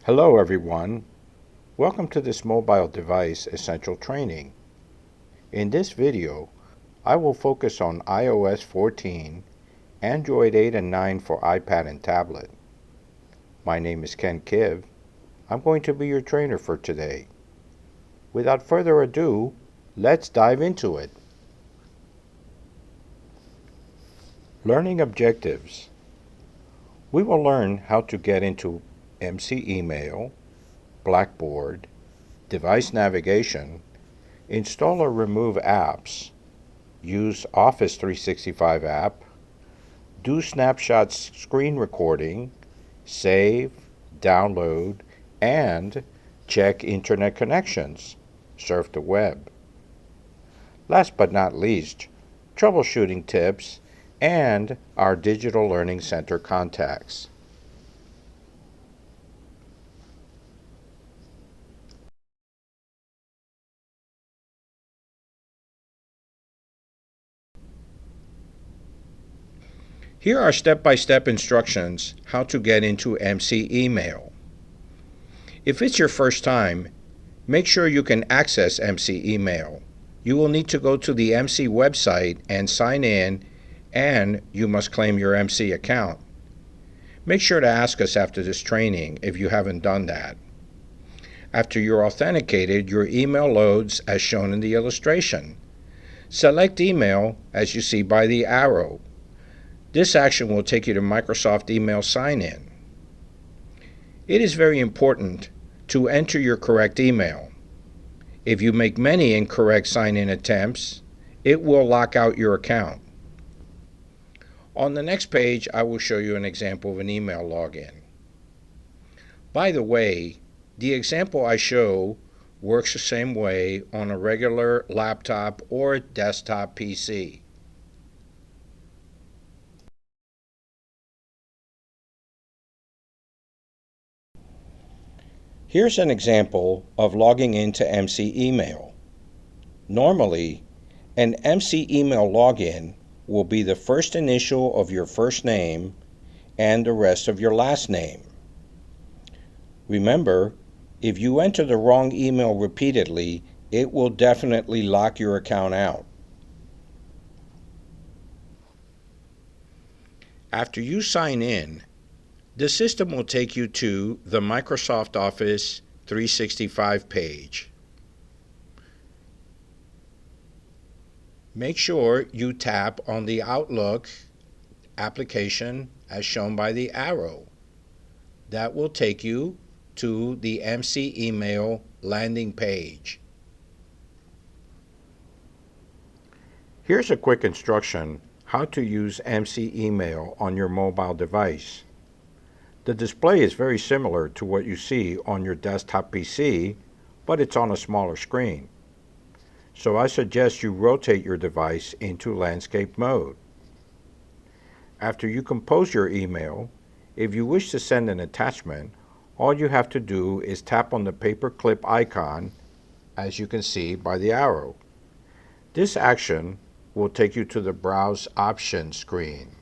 Hello everyone, welcome to this mobile device essential training. In this video, I will focus on iOS 14, Android 8 and 9 for iPad and tablet. My name is Ken Kiv. I'm going to be your trainer for today. Without further ado, let's dive into it. Learning objectives. We will learn how to get into MC Email, Blackboard, device navigation, install or remove apps, use Office 365 app, do snapshot screen recording, save, download, and check internet connections, surf the web. Last but not least, troubleshooting tips and our Digital Learning Center contacts. Here are step-by-step instructions how to get into MC Email. If it's your first time, make sure you can access MC Email. You will need to go to the MC website and sign in, and you must claim your MC account. Make sure to ask us after this training if you haven't done that. After you're authenticated, your email loads as shown in the illustration. Select Email as you see by the arrow. This action will take you to Microsoft Email Sign-In. It is very important to enter your correct email. If you make many incorrect sign-in attempts, it will lock out your account. On the next page, I will show you an example of an email login. By the way, the example I show works the same way on a regular laptop or desktop PC. Here's an example of logging into MC Email. Normally, an MC Email login will be the first initial of your first name and the rest of your last name. Remember, if you enter the wrong email repeatedly, it will definitely lock your account out. After you sign in, the system will take you to the Microsoft Office 365 page. Make sure you tap on the Outlook application as shown by the arrow. That will take you to the MC Email landing page. Here's a quick instruction how to use MC Email on your mobile device. The display is very similar to what you see on your desktop PC, but it's on a smaller screen. So I suggest you rotate your device into landscape mode. After you compose your email, if you wish to send an attachment, all you have to do is tap on the paperclip icon, as you can see by the arrow. This action will take you to the Browse Options screen.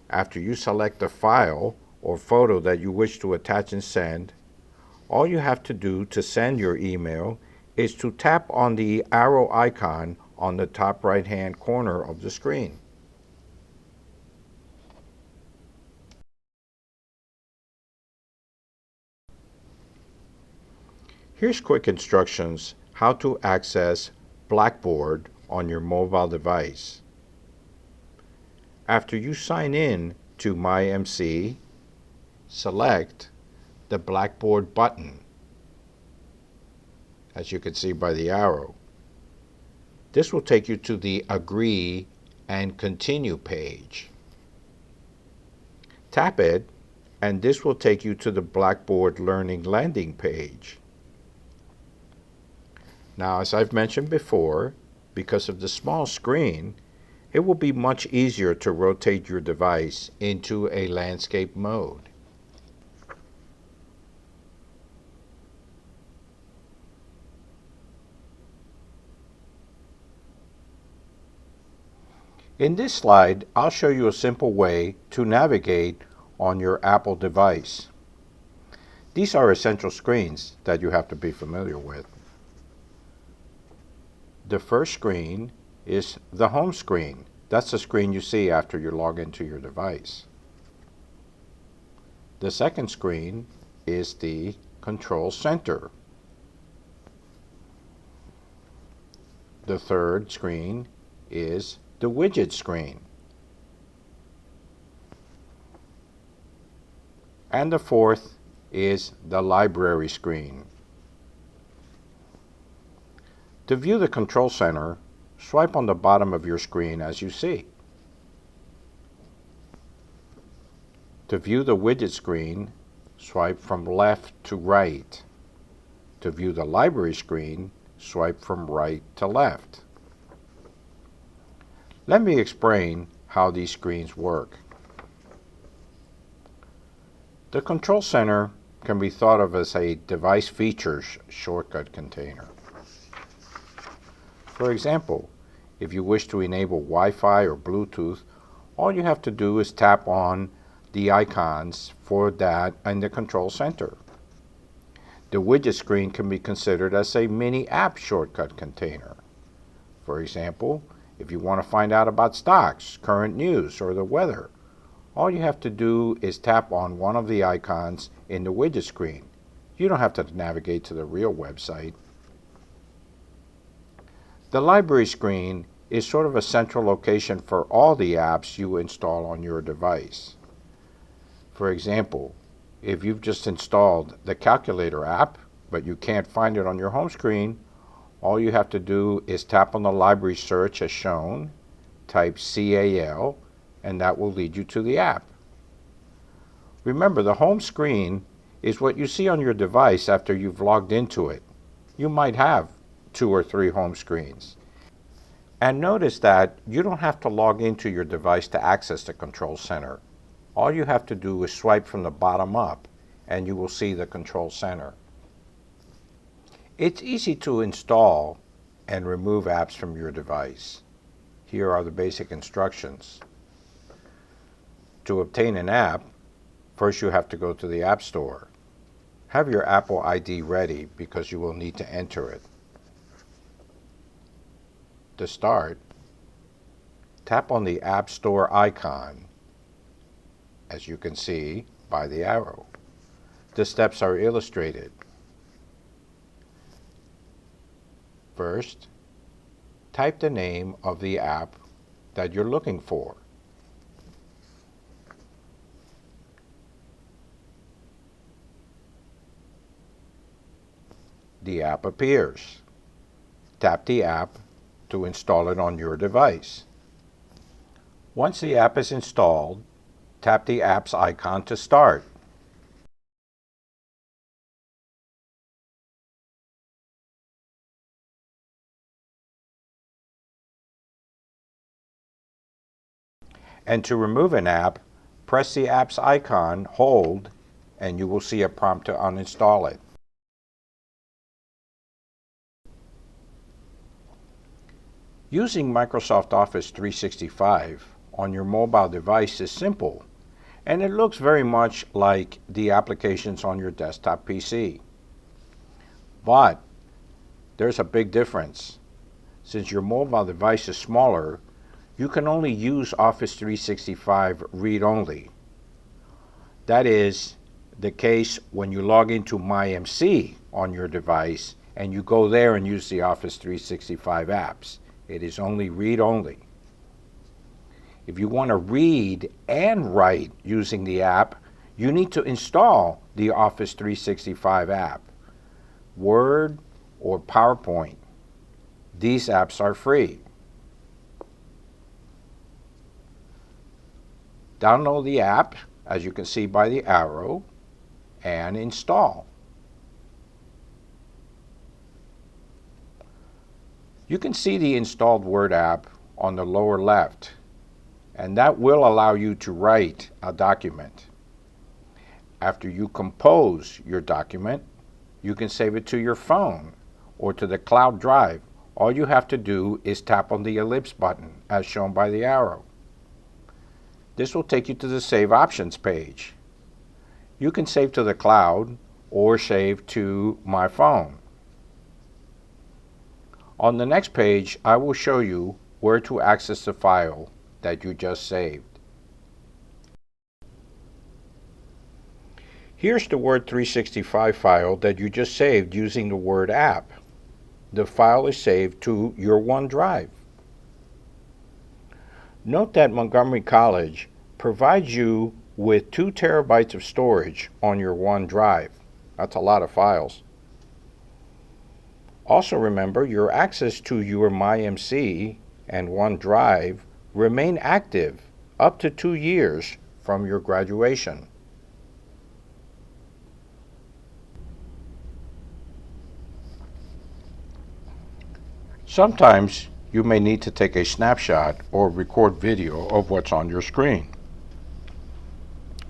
After you select the file or photo that you wish to attach and send, all you have to do to send your email is to tap on the arrow icon on the top right-hand corner of the screen. Here's quick instructions how to access Blackboard on your mobile device. After you sign in to MyMC, select the Blackboard button, as you can see by the arrow. This will take you to the Agree and Continue page. Tap it, and this will take you to the Blackboard Learning landing page. Now, as I've mentioned before, because of the small screen, it will be much easier to rotate your device into a landscape mode. In this slide, I'll show you a simple way to navigate on your Apple device. These are essential screens that you have to be familiar with. The first screen is the home screen. That's the screen you see after you log into your device. The second screen is the control center. The third screen is the widget screen. And the fourth is the library screen. To view the control center, swipe on the bottom of your screen as you see. To view the widget screen, swipe from left to right. To view the library screen, swipe from right to left. Let me explain how these screens work. The control center can be thought of as a device features shortcut container. For example, if you wish to enable Wi-Fi or Bluetooth, all you have to do is tap on the icons for that in the control center. The widget screen can be considered as a mini app shortcut container. For example, if you want to find out about stocks, current news, or the weather, all you have to do is tap on one of the icons in the widget screen. You don't have to navigate to the real website. The library screen is sort of a central location for all the apps you install on your device. For example, if you've just installed the calculator app, but you can't find it on your home screen, all you have to do is tap on the library search as shown, type CAL, and that will lead you to the app. Remember, the home screen is what you see on your device after you've logged into it. You might have 2 or 3 home screens. And notice that you don't have to log into your device to access the control center. All you have to do is swipe from the bottom up and you will see the control center. It's easy to install and remove apps from your device. Here are the basic instructions. To obtain an app, first you have to go to the App Store. Have your Apple ID ready because you will need to enter it. To start, tap on the App Store icon, as you can see by the arrow. The steps are illustrated. First, type the name of the app that you're looking for. The app appears. Tap the app to install it on your device. Once the app is installed, tap the app's icon to start. And to remove an app, press the app's icon, hold, and you will see a prompt to uninstall it. Using Microsoft Office 365 on your mobile device is simple, and it looks very much like the applications on your desktop PC. But there's a big difference. Since your mobile device is smaller, you can only use Office 365 read-only. That is the case when you log into MyMC on your device and you go there and use the Office 365 apps. It is only read-only. If you want to read and write using the app, you need to install the Office 365 app, Word or PowerPoint. These apps are free. Download the app, as you can see by the arrow, and install. You can see the installed Word app on the lower left, and that will allow you to write a document. After you compose your document, you can save it to your phone or to the cloud drive. All you have to do is tap on the ellipse button, as shown by the arrow. This will take you to the Save Options page. You can save to the cloud or save to my phone. On the next page, I will show you where to access the file that you just saved. Here's the Word 365 file that you just saved using the Word app. The file is saved to your OneDrive. Note that Montgomery College provides you with 2 terabytes of storage on your OneDrive. That's a lot of files. Also remember, your access to your MyMC and OneDrive remain active up to 2 years from your graduation. Sometimes you may need to take a snapshot or record video of what's on your screen.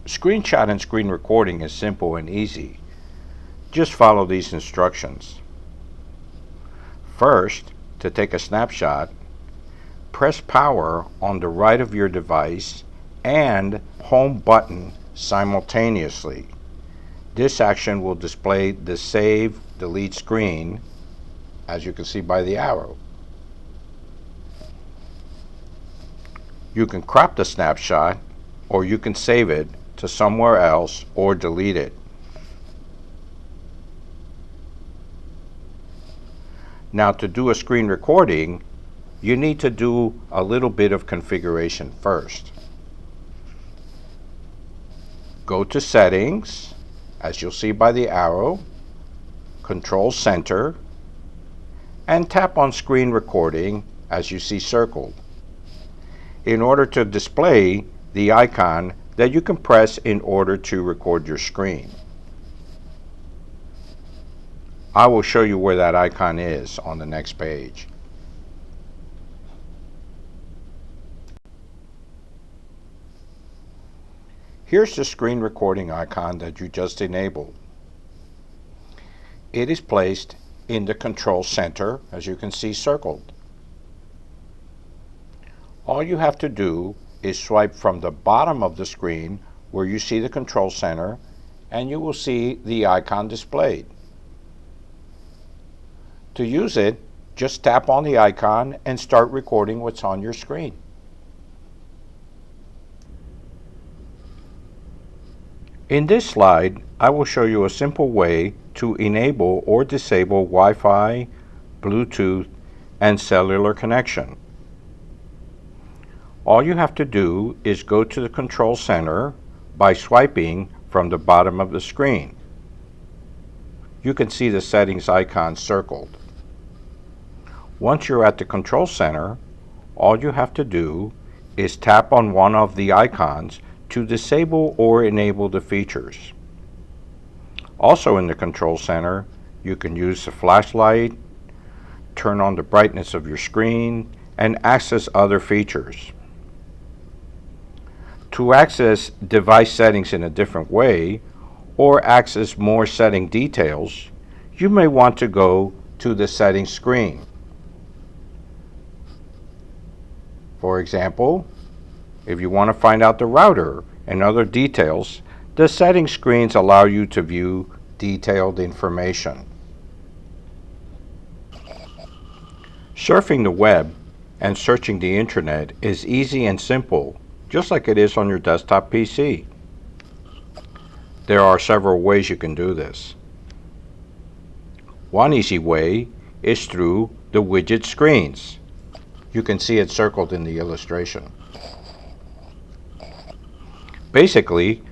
Screenshot and screen recording is simple and easy. Just follow these instructions. First, to take a snapshot, press power on the right of your device and home button simultaneously. This action will display the Save Delete screen, as you can see by the arrow. You can crop the snapshot, or you can save it to somewhere else or delete it. Now, to do a screen recording, you need to do a little bit of configuration first. Go to Settings, as you'll see by the arrow, Control Center, and tap on Screen Recording, as you see circled, in order to display the icon that you can press in order to record your screen. I will show you where that icon is on the next page. Here's the screen recording icon that you just enabled. It is placed in the Control Center, as you can see circled. All you have to do is swipe from the bottom of the screen where you see the Control Center, and you will see the icon displayed. To use it, just tap on the icon and start recording what's on your screen. In this slide, I will show you a simple way to enable or disable Wi-Fi, Bluetooth, and cellular connection. All you have to do is go to the Control Center by swiping from the bottom of the screen. You can see the settings icon circled. Once you're at the Control Center, all you have to do is tap on one of the icons to disable or enable the features. Also in the Control Center, you can use the flashlight, turn on the brightness of your screen, and access other features. To access device settings in a different way, or access more setting details, you may want to go to the settings screen. For example, if you want to find out the router and other details, the settings screens allow you to view detailed information. Surfing the web and searching the internet is easy and simple, just like it is on your desktop PC. There are several ways you can do this. One easy way is through the widget screens. You can see it circled in the illustration. Basically,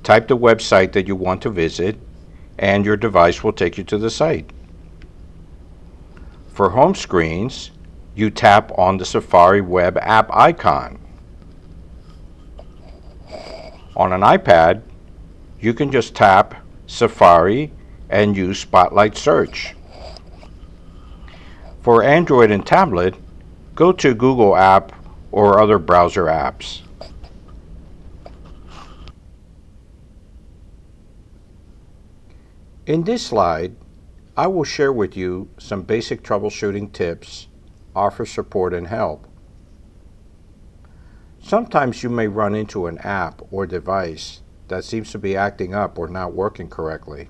type the website that you want to visit, and your device will take you to the site. For home screens, you tap on the Safari web app icon. On an iPad, you can just tap Safari and use Spotlight Search. For Android and tablet, go to Google App or other browser apps. In this slide, I will share with you some basic troubleshooting tips, offer support and help. Sometimes you may run into an app or device that seems to be acting up or not working correctly.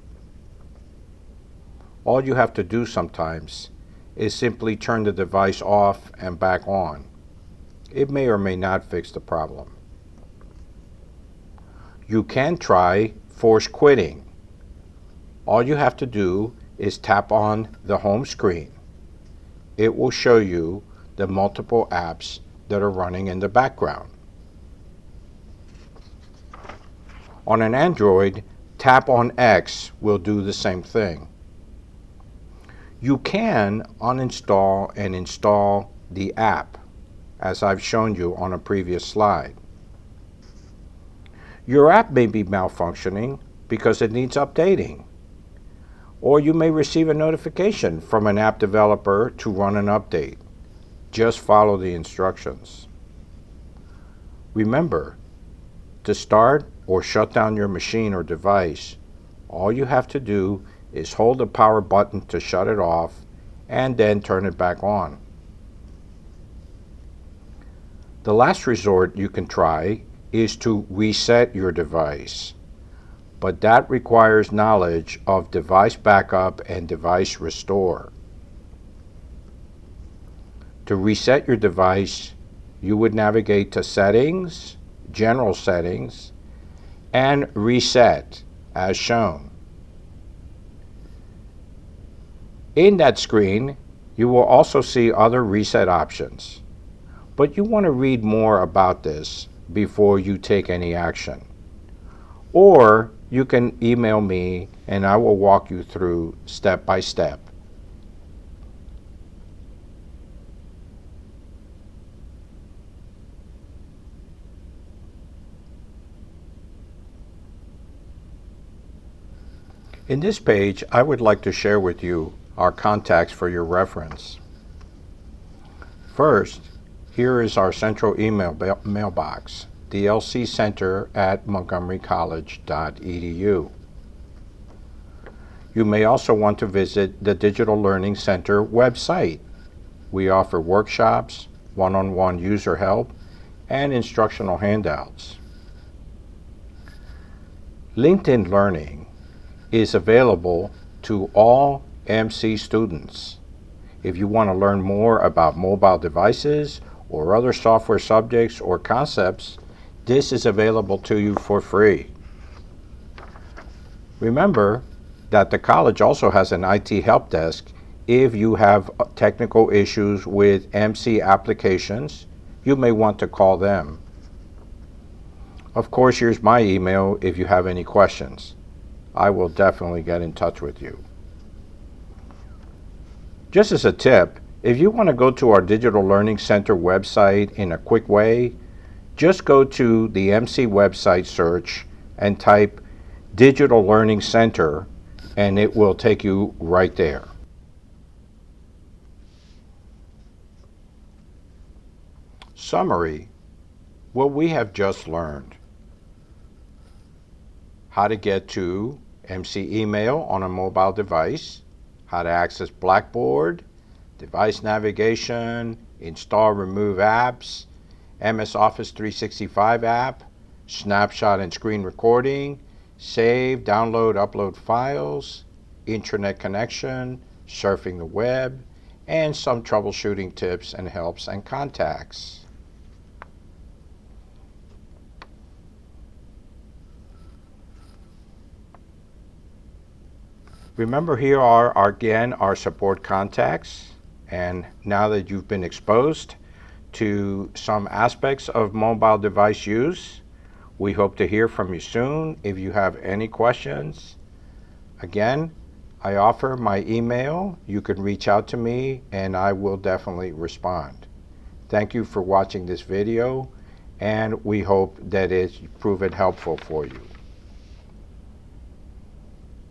all you have to do sometimes is simply turn the device off and back on. It may or may not fix the problem. You can try force quitting. All you have to do is tap on the home screen. It will show you the multiple apps that are running in the background. On an Android, tap on X will do the same thing. You can uninstall and install the app, as I've shown you on a previous slide. Your app may be malfunctioning because it needs updating, or you may receive a notification from an app developer to run an update. Just follow the instructions. Remember, to start or shut down your machine or device, all you have to do is hold the power button to shut it off and then turn it back on. The last resort you can try is to reset your device, but that requires knowledge of device backup and device restore. To reset your device, you would navigate to Settings, General Settings, and Reset, as shown. In that screen, you will also see other reset options, but you want to read more about this before you take any action. Or you can email me and I will walk you through step by step. In this page, I would like to share with you our contacts for your reference. First, here is our central email mailbox, dlccenter@montgomerycollege.edu. You may also want to visit the Digital Learning Center website. We offer workshops, one-on-one user help, and instructional handouts. LinkedIn Learning is available to all MC students. If you want to learn more about mobile devices or other software subjects or concepts, this is available to you for free. Remember that the college also has an IT help desk. If you have technical issues with MC applications, you may want to call them. Of course, here's my email if you have any questions. I will definitely get in touch with you. Just as a tip, if you want to go to our Digital Learning Center website in a quick way, just go to the MC website search and type Digital Learning Center and it will take you right there. Summary: what we have just learned. How to get to MC email on a mobile device, how to access Blackboard, device navigation, install, remove apps, MS Office 365 app, snapshot and screen recording, save, download, upload files, intranet connection, surfing the web, and some troubleshooting tips and helps and contacts. Remember, here are again our support contacts, and now that you've been exposed to some aspects of mobile device use, we hope to hear from you soon. If you have any questions, again, I offer my email. You can reach out to me and I will definitely respond. Thank you for watching this video, and we hope that it's proven helpful for you.